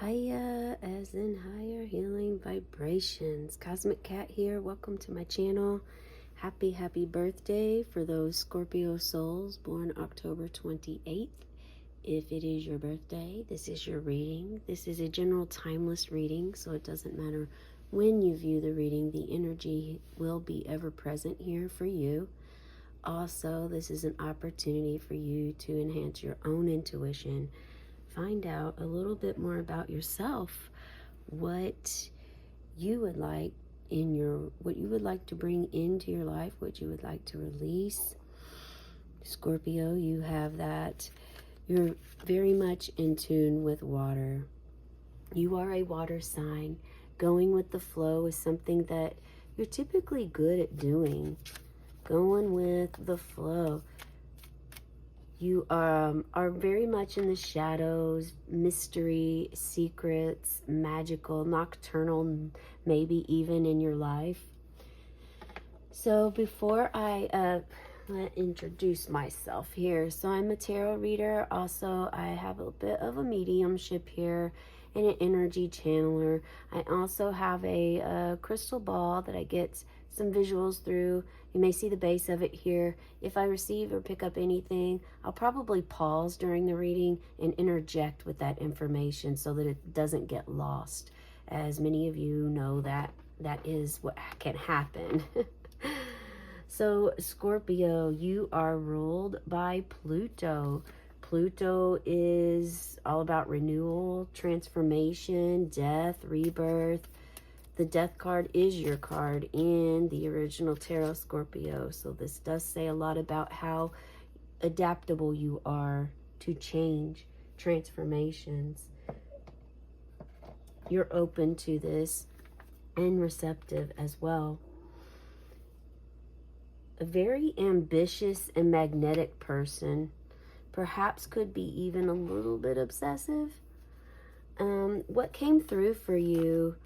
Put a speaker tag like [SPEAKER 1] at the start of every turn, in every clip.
[SPEAKER 1] Higher, as in higher healing vibrations. Cosmic Cat here. Welcome to my channel. Happy birthday for those Scorpio souls born October 28th. If it is your birthday, this is your reading. This is a general timeless reading, so it doesn't matter when you view the reading. The energy will be ever present here for you. Also, this is an opportunity for you to enhance your own intuition. Find out a little bit more about yourself, what you would like what you would like to bring into your life, what you would like to release. Scorpio, you have that. You're very much in tune with water. You are a water sign. Going with the flow is something that you're typically good at doing. Going with the flow. You are very much in the shadows, mystery, secrets, magical, nocturnal, maybe even in your life. So before I introduce myself here, so I'm a tarot reader. Also, I have a bit of a mediumship here and an energy channeler. I also have a crystal ball that I get some visuals through. You may see the base of it here. If I receive or pick up anything, I'll probably pause during the reading and interject with that information so that it doesn't get lost. As many of you know, that is what can happen. So Scorpio, you are ruled by Pluto. Pluto is all about renewal, transformation, death, rebirth. The death card is your card in the original tarot, Scorpio. So this does say a lot about how adaptable you are to change, transformations. You're open to this and receptive as well. A very ambitious and magnetic person. Perhaps could be even a little bit obsessive. What came through for you?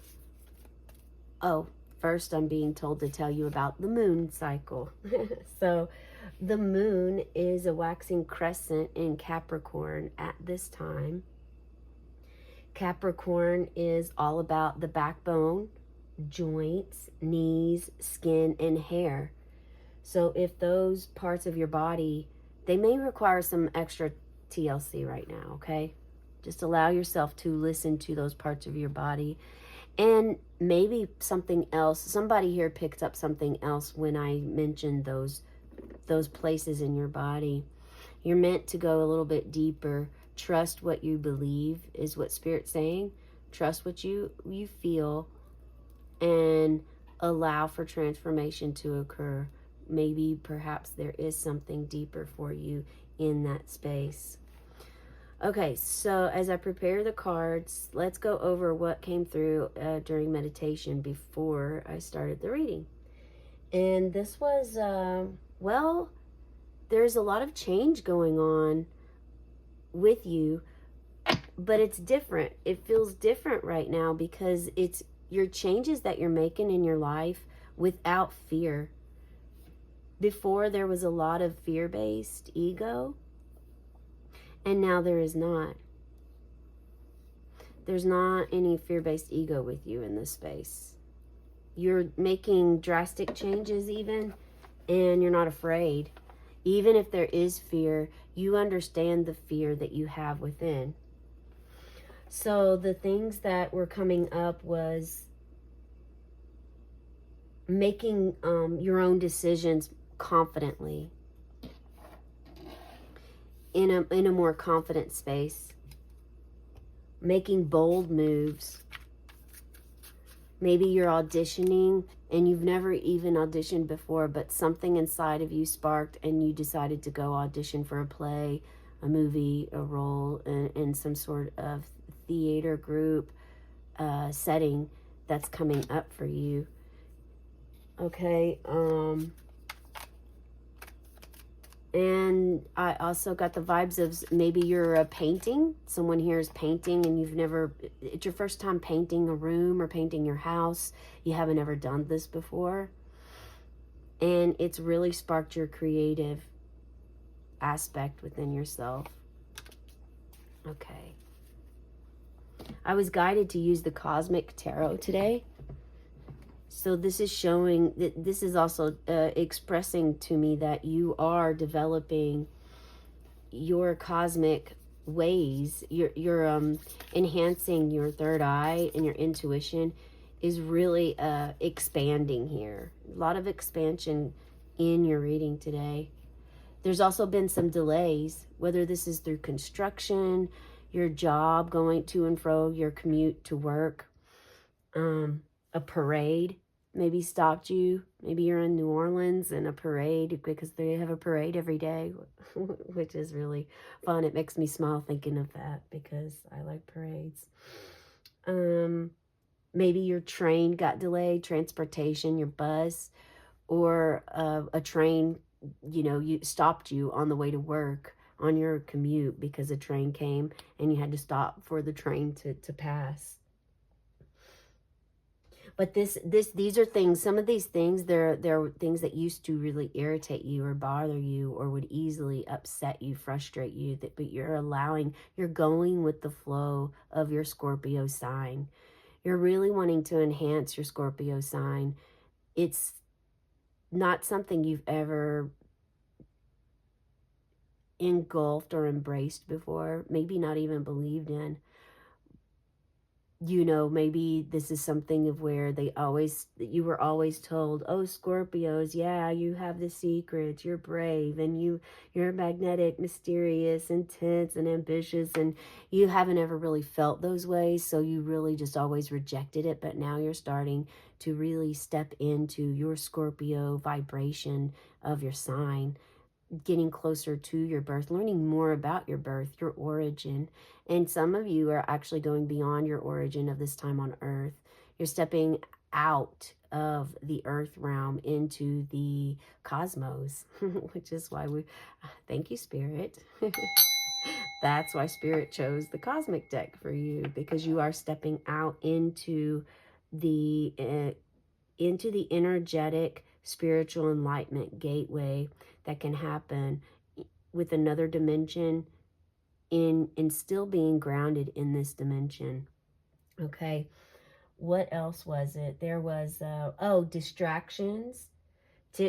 [SPEAKER 1] Oh, first I'm being told to tell you about the moon cycle. So the moon is a waxing crescent in Capricorn at this time. Capricorn is all about the backbone, joints, knees, skin, and hair. So if those parts of your body, they may require some extra TLC right now, okay? Just allow yourself to listen to those parts of your body. And maybe something else, somebody here picked up something else when I mentioned those places in your body. You're meant to go a little bit deeper. Trust what you believe is what Spirit's saying. Trust what you feel and allow for transformation to occur. Maybe perhaps there is something deeper for you in that space. Okay, so as I prepare the cards, let's go over what came through during meditation before I started the reading. And this was, well, there's a lot of change going on with you, but it's different. It feels different right now because it's your changes that you're making in your life without fear. Before, there was a lot of fear-based ego. And now there is not. There's not any fear-based ego with you in this space. You're making drastic changes even, and you're not afraid. Even if there is fear, you understand the fear that you have within. So the things that were coming up was making your own decisions confidently. In a more confident space, making bold moves. Maybe you're auditioning and you've never even auditioned before, but something inside of you sparked and you decided to go audition for a play, a movie, a role in some sort of theater group setting that's coming up for you. Okay, and I also got the vibes of maybe you're painting. Someone here is painting and it's your first time painting a room or painting your house. You haven't ever done this before. And it's really sparked your creative aspect within yourself. Okay. I was guided to use the Cosmic Tarot today. So this is showing that this is also expressing to me that you are developing your cosmic ways. You're enhancing your third eye, and your intuition is really expanding here. A lot of expansion in your reading today. There's also been some delays, whether this is through construction, your job, going to and fro, your commute to work, a parade maybe stopped you. Maybe you're in New Orleans and a parade, because they have a parade every day, which is really fun. It makes me smile thinking of that because I like parades. Maybe your train got delayed, transportation, your bus, or a train, you stopped you on the way to work on your commute because a train came and you had to stop for the train to pass. But these are things, some of these things, they're things that used to really irritate you or bother you or would easily upset you, frustrate you, but you're going with the flow of your Scorpio sign. You're really wanting to enhance your Scorpio sign. It's not something you've ever engulfed or embraced before, maybe not even believed in. Maybe this is something of where you were always told, oh, Scorpios, yeah, you have the secrets, you're brave, and you're magnetic, mysterious, intense, and ambitious, and you haven't ever really felt those ways, so you really just always rejected it. But now you're starting to really step into your Scorpio vibration of your sign, getting closer to your birth, learning more about your birth, your origin. And some of you are actually going beyond your origin of this time on Earth. You're stepping out of the Earth realm into the cosmos, which is why thank you, Spirit. That's why Spirit chose the cosmic deck for you, because you are stepping out into the energetic spiritual enlightenment gateway that can happen with another dimension in still being grounded in this dimension. Okay, what else was it? There was distractions.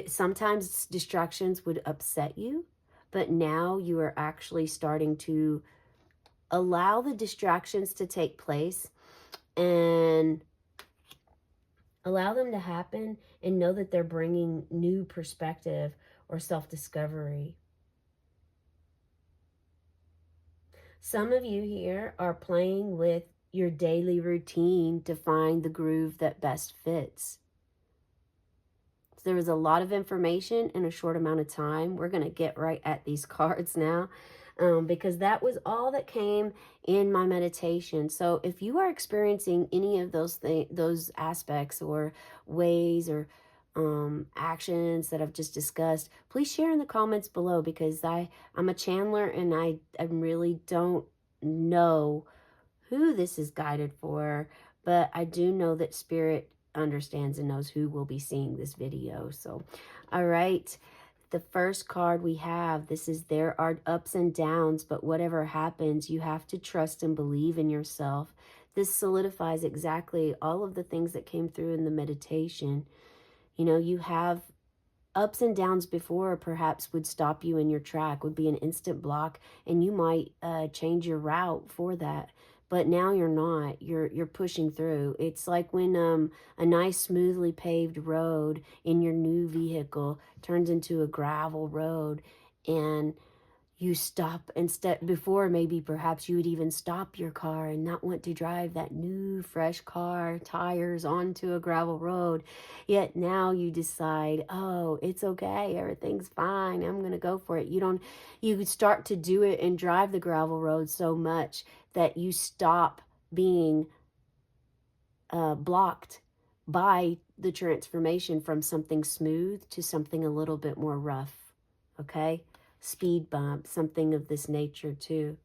[SPEAKER 1] Sometimes distractions would upset you, but now you are actually starting to allow the distractions to take place and allow them to happen, and know that they're bringing new perspective or self-discovery. Some of you here are playing with your daily routine to find the groove that best fits. So there was a lot of information in a short amount of time. We're going to get right at these cards now. Because that was all that came in my meditation. So if you are experiencing any of those aspects or ways or actions that I've just discussed, please share in the comments below, because I'm a channeler and I really don't know who this is guided for, but I do know that Spirit understands and knows who will be seeing this video. So, all right. The first card we have, there are ups and downs, but whatever happens, you have to trust and believe in yourself. This solidifies exactly all of the things that came through in the meditation. You have ups and downs before perhaps would stop you in your track, would be an instant block, and you might change your route for that. But now you're not. You're pushing through. It's like when a nice smoothly paved road in your new vehicle turns into a gravel road, and you stop. Instead, before maybe perhaps you would even stop your car and not want to drive that new fresh car tires onto a gravel road. Yet now you decide, oh, it's okay, everything's fine, I'm gonna go for it. You start to do it and drive the gravel road so much that you stop being blocked by the transformation from something smooth to something a little bit more rough. Okay, speed bump, something of this nature too.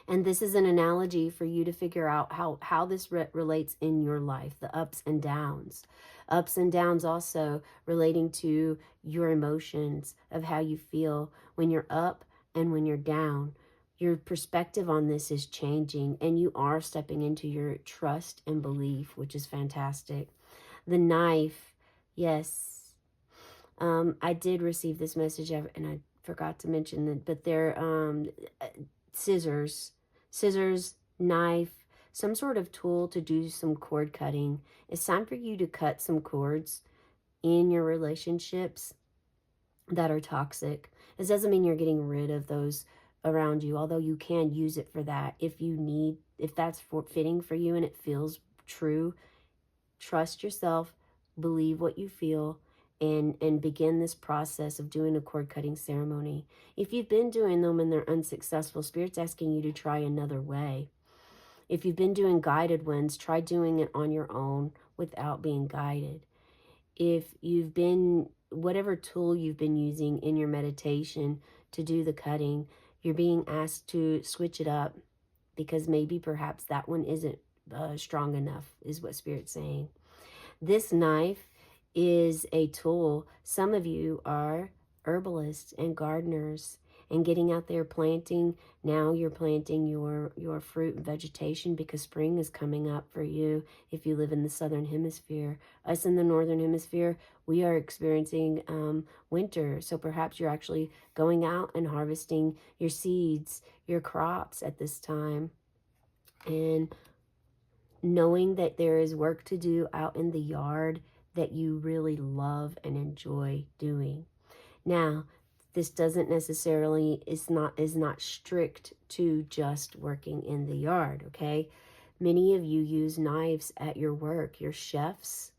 [SPEAKER 1] And this is an analogy for you to figure out how this relates in your life, the ups and downs. Ups and downs also relating to your emotions, of how you feel when you're up and when you're down. Your perspective on this is changing, and you are stepping into your trust and belief, which is fantastic. The knife, yes. I did receive this message, and I forgot to mention that, but they're scissors, knife, some sort of tool to do some cord cutting. It's time for you to cut some cords in your relationships that are toxic. This doesn't mean you're getting rid of those around you, although you can use it for that if that's fitting for you and it feels true. Trust yourself, believe what you feel, and begin this process of doing a cord cutting ceremony. If you've been doing them and they're unsuccessful, Spirit's asking you to try another way. If you've been doing guided ones, try doing it on your own without being guided. If you've been, whatever tool you've been using in your meditation to do the cutting, you're being asked to switch it up, because maybe perhaps that one isn't strong enough, is what Spirit's saying. This knife is a tool. Some of you are herbalists and gardeners and getting out there planting. Now you're planting your fruit and vegetation, because spring is coming up for you if you live in the southern hemisphere. Us in the northern hemisphere, we are experiencing winter. So perhaps you're actually going out and harvesting your seeds, your crops at this time. And knowing that there is work to do out in the yard that you really love and enjoy doing. Now, this doesn't necessarily, is not strict to just working in the yard, okay? Many of you use knives at your work. You're chefs.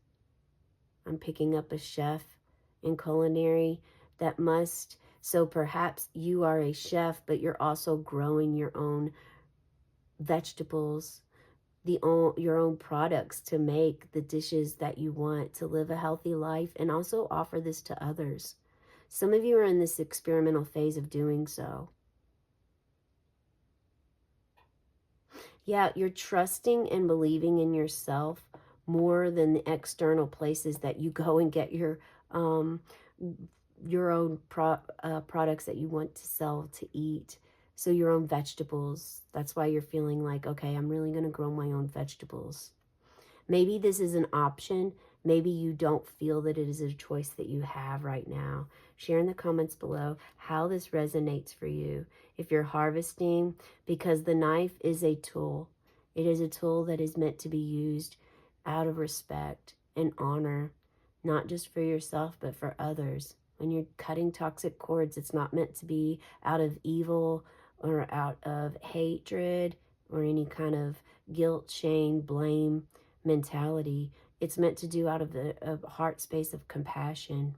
[SPEAKER 1] I'm picking up a chef in culinary that must, so perhaps you are a chef, but you're also growing your own vegetables, your own products to make the dishes that you want to live a healthy life and also offer this to others. Some of you are in this experimental phase of doing so. Yeah, you're trusting and believing in yourself more than the external places that you go and get your own products that you want to sell to eat. So your own vegetables. That's why you're feeling like, okay, I'm really going to grow my own vegetables. Maybe this is an option. Maybe you don't feel that it is a choice that you have right now. Share in the comments below how this resonates for you. If you're harvesting, because the knife is a tool. It is a tool that is meant to be used out of respect and honor, not just for yourself, but for others. When you're cutting toxic cords, it's not meant to be out of evil or out of hatred or any kind of guilt, shame, blame mentality. It's meant to do out of the heart space of compassion.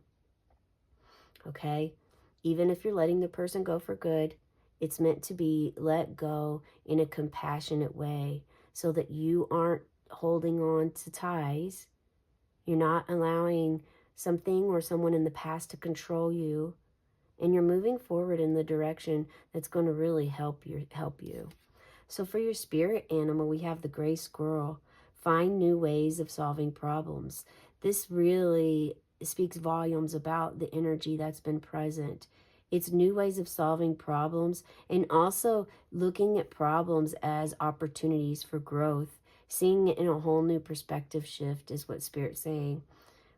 [SPEAKER 1] Okay? Even if you're letting the person go for good, it's meant to be let go in a compassionate way so that you aren't holding on to ties. You're not allowing something or someone in the past to control you, and you're moving forward in the direction that's going to really help you. So for your spirit animal, we have the gray squirrel. Find new ways of solving problems. This really speaks volumes about the energy that's been present. It's new ways of solving problems, and also looking at problems as opportunities for growth. Seeing it in a whole new perspective shift is what Spirit's saying.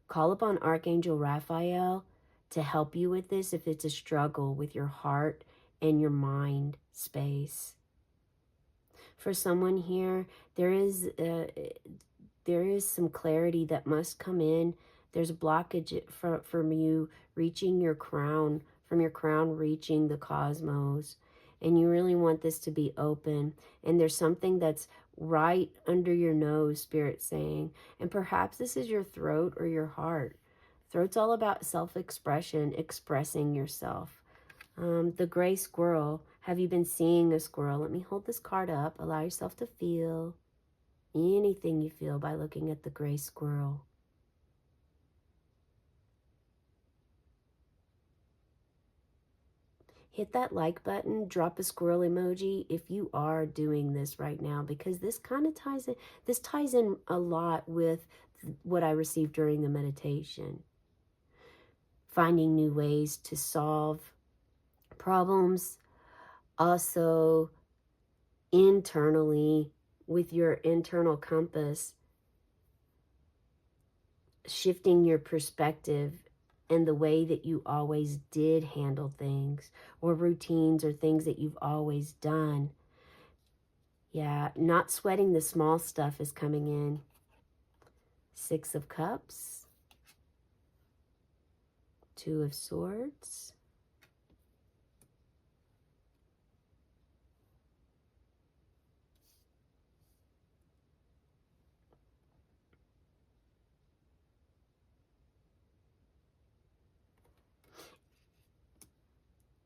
[SPEAKER 1] Call upon Archangel Raphael to help you with this if it's a struggle with your heart and your mind space. For someone here, there is some clarity that must come in. There's a blockage from you reaching your crown, from your crown reaching the cosmos. And you really want this to be open. And there's something that's right under your nose, Spirit's saying. And perhaps this is your throat or your heart. Throat's all about self-expression, expressing yourself. The gray squirrel. Have you been seeing a squirrel? Let me hold this card up. Allow yourself to feel anything you feel by looking at the gray squirrel. Hit that like button, drop a squirrel emoji if you are doing this right now, because this kind of ties in a lot with what I received during the meditation. Finding new ways to solve problems, Also, internally, with your internal compass, shifting your perspective and the way that you always did handle things, or routines or things that you've always done. Yeah, not sweating the small stuff is coming in. Six of Cups, Two of Swords,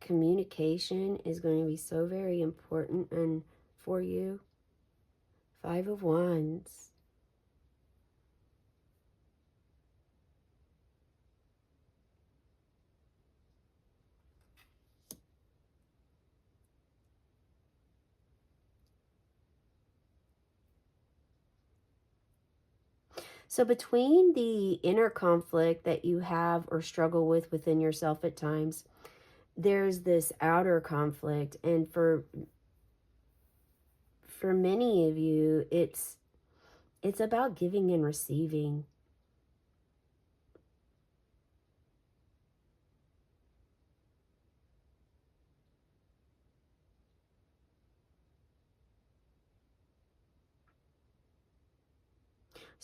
[SPEAKER 1] communication is going to be so very important and for you. Five of Wands. So between the inner conflict that you have or struggle with within yourself at times, there's this outer conflict. And for many of you, it's about giving and receiving.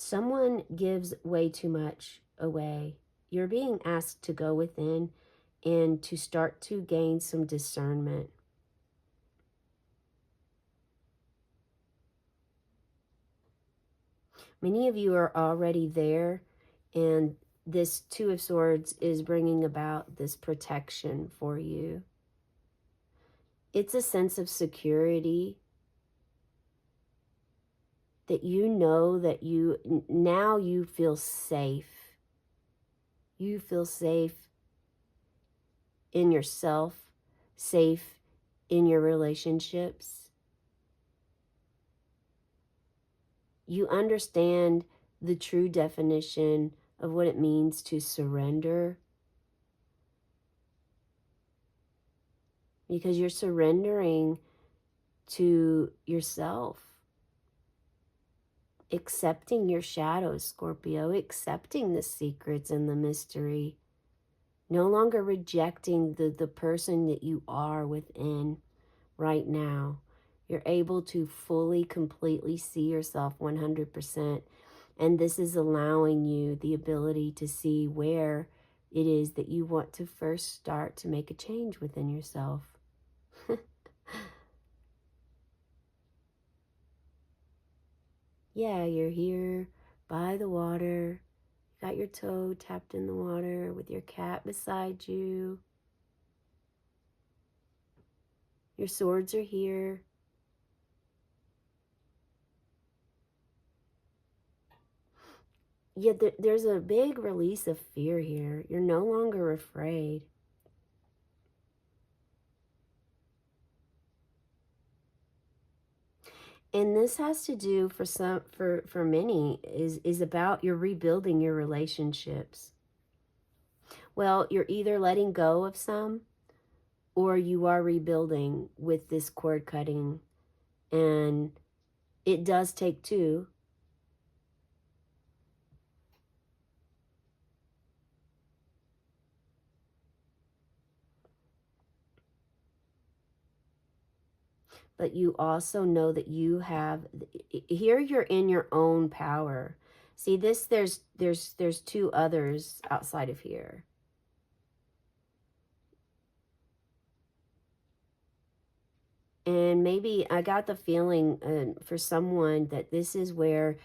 [SPEAKER 1] Someone gives way too much away. You're being asked to go within and to start to gain some discernment. Many of you are already there, and this Two of Swords is bringing about this protection for you. It's a sense of security that you know that now you feel safe. You feel safe in yourself, safe in your relationships. You understand the true definition of what it means to surrender, because you're surrendering to yourself, accepting your shadows, Scorpio, accepting the secrets and the mystery, no longer rejecting the person that you are within right now. You're able to fully, completely see yourself 100%. And this is allowing you the ability to see where it is that you want to first start to make a change within yourself. Yeah, you're here by the water. You got your toe tapped in the water with your cat beside you. Your swords are here. Yeah, there's a big release of fear here. You're no longer afraid. And this has to do for many is about you're rebuilding your relationships. Well, you're either letting go of some or you are rebuilding with this cord cutting. And it does take two. But you also know that you have, here you're in your own power. See this, there's two others outside of here. And maybe I got the feeling for someone that this is where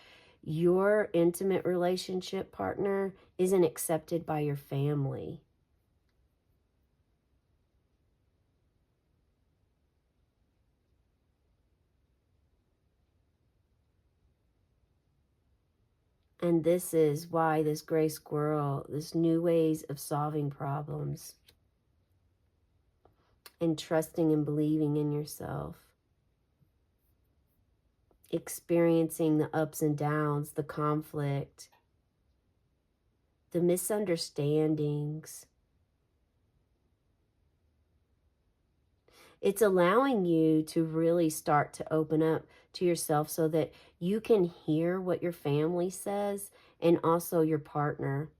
[SPEAKER 1] your intimate relationship partner isn't accepted by your family. And this is why this gray squirrel, this new ways of solving problems and trusting and believing in yourself, experiencing the ups and downs, the conflict, the misunderstandings. It's allowing you to really start to open up to yourself so that you can hear what your family says and also your partner.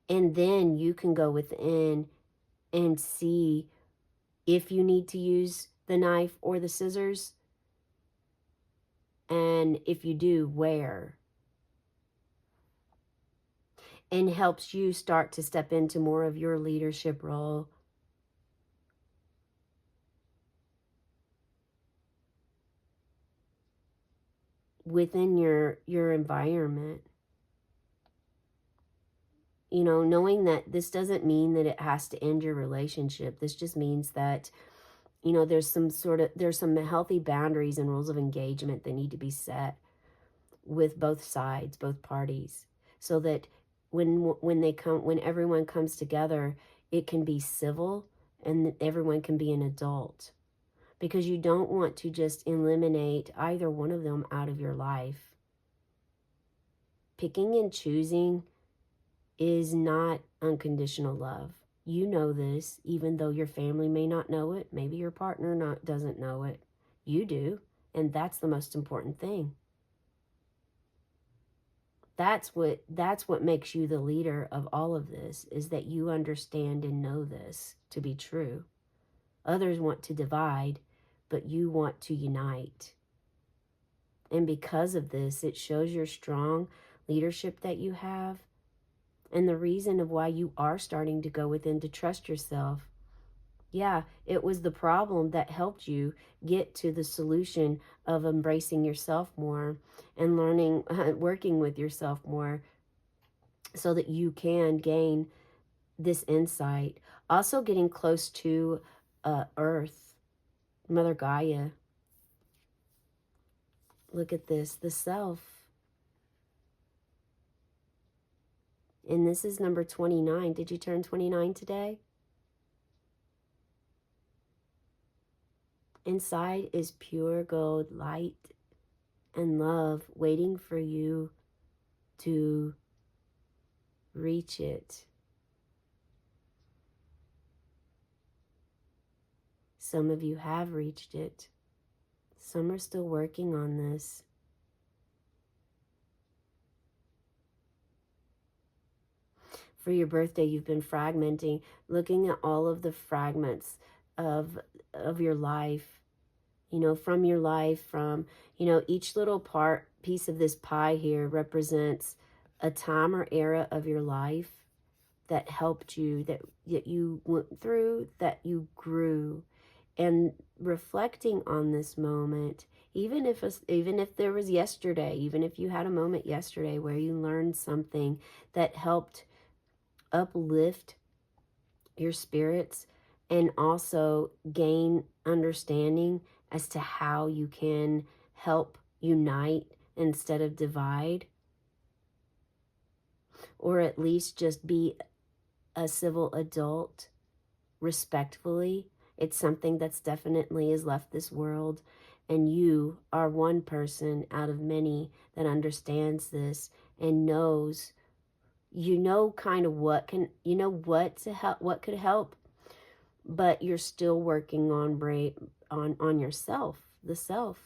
[SPEAKER 1] And then you can go within and see if you need to use the knife or the scissors, and if you do, where. And helps you start to step into more of your leadership role. Within your environment. You know, knowing that this doesn't mean that it has to end your relationship. This just means that, you know, there's some healthy boundaries and rules of engagement that need to be set with both sides, both parties, so that when everyone comes together, it can be civil and everyone can be an adult, because you don't want to just eliminate either one of them out of your life. Picking and choosing is not unconditional love. You know this, even though your family may not know it. Maybe your partner doesn't know it. You do, and that's the most important thing. That's what makes you the leader of all of this, is that you understand and know this to be true. Others want to divide, but you want to unite. And because of this, it shows your strong leadership that you have, and the reason of why you are starting to go within to trust yourself. Yeah, it was the problem that helped you get to the solution of embracing yourself more and learning, working with yourself more, so that you can gain this insight. Also getting close to Earth, Mother Gaia. Look at this, the self. And this is number 29. Did you turn 29 today? Inside is pure gold light and love waiting for you to reach it. Some of you have reached it. Some are still working on this. For your birthday, you've been fragmenting, looking at all of the fragments of your life, you know, from your life, from, you know, each little piece of this pie here represents a time or era of your life that helped you, that you went through, that you grew. And reflecting on this moment, even if there was yesterday, even if you had a moment yesterday where you learned something that helped uplift your spirits and also gain understanding as to how you can help unite instead of divide, or at least just be a civil adult respectfully. It's something that's definitely has left this world, and you are one person out of many that understands this and knows, you know, kind of what can, you know, what to help, what could help, but you're still working on yourself, the self,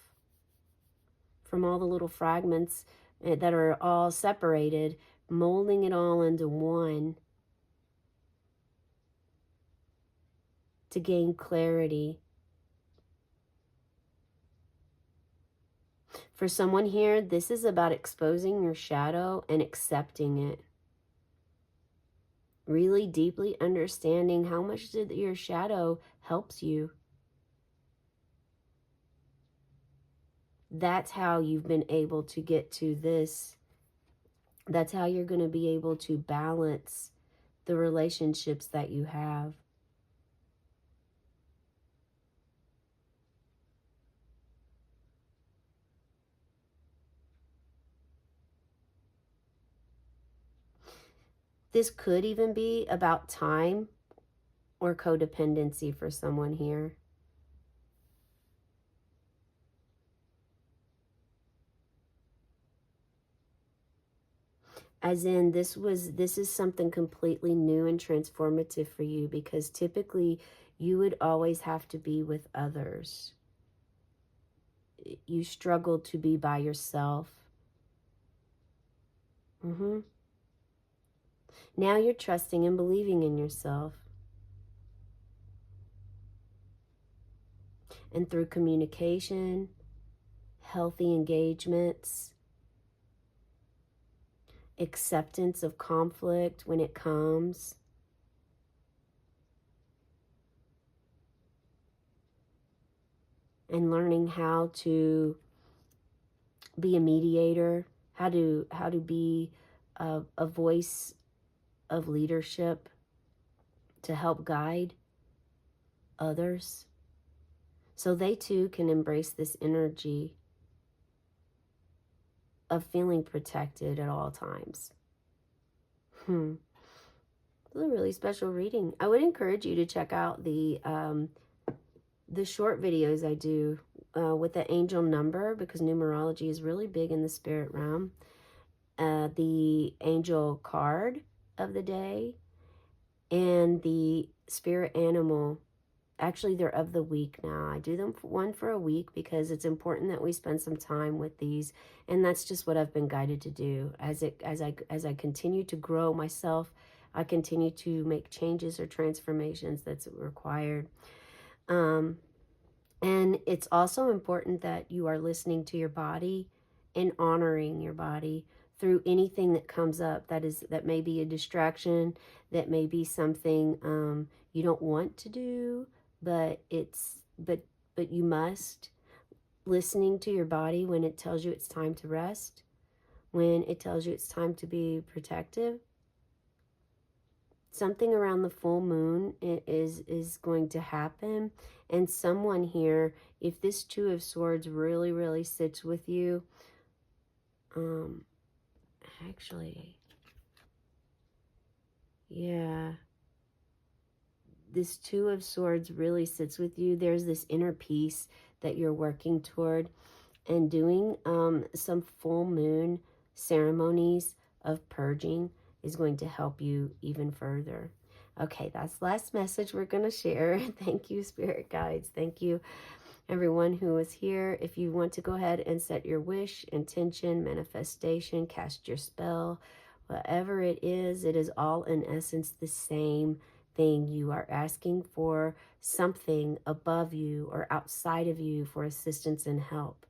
[SPEAKER 1] from all the little fragments that are all separated, molding it all into one to gain clarity. For someone here, this is about exposing your shadow and accepting it. Really deeply understanding how much your shadow helps you. That's how you've been able to get to this. That's how you're going to be able to balance the relationships that you have. This could even be about time or codependency for someone here. As in, this is something completely new and transformative for you, because typically You would always have to be with others. You struggle to be by yourself. Now you're trusting and believing in yourself. And through communication, healthy engagements, acceptance of conflict when it comes, and learning how to be a mediator, how to be a voice of leadership to help guide others so they too can embrace this energy of feeling protected at all times. It's a really special reading. I would encourage you to check out the short videos I do with the angel number, because numerology is really big in the spirit realm. The angel card of the day and the spirit animal. Actually, they're of the week now. I do them one for a week because it's important that we spend some time with these, and that's just what I've been guided to do. As I continue to grow myself, I continue to make changes or transformations that's required. And it's also important that you are listening to your body and honoring your body through anything that comes up that may be a distraction, that may be something you don't want to do, but you must. Listening to your body when it tells you it's time to rest, when it tells you it's time to be protective. Something around the full moon is going to happen, and someone here, if this Two of Swords really sits with you, actually, yeah, this Two of Swords really sits with you. There's this inner peace that you're working toward, and doing some full moon ceremonies of purging is going to help you even further. Okay, that's the last message we're going to share. Thank you, spirit guides. Thank you, everyone who was here. If you want to go ahead and set your wish, intention, manifestation, cast your spell, whatever it is all in essence the same thing. You are asking for something above you or outside of you for assistance and help.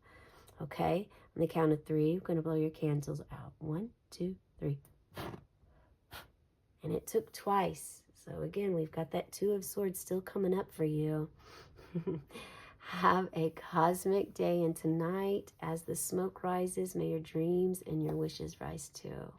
[SPEAKER 1] Okay? On the count of 3, I'm going to blow your candles out. 1, 2, 3. And it took twice. So again, we've got that Two of Swords still coming up for you. Have a cosmic day, and tonight, as the smoke rises, may your dreams and your wishes rise too.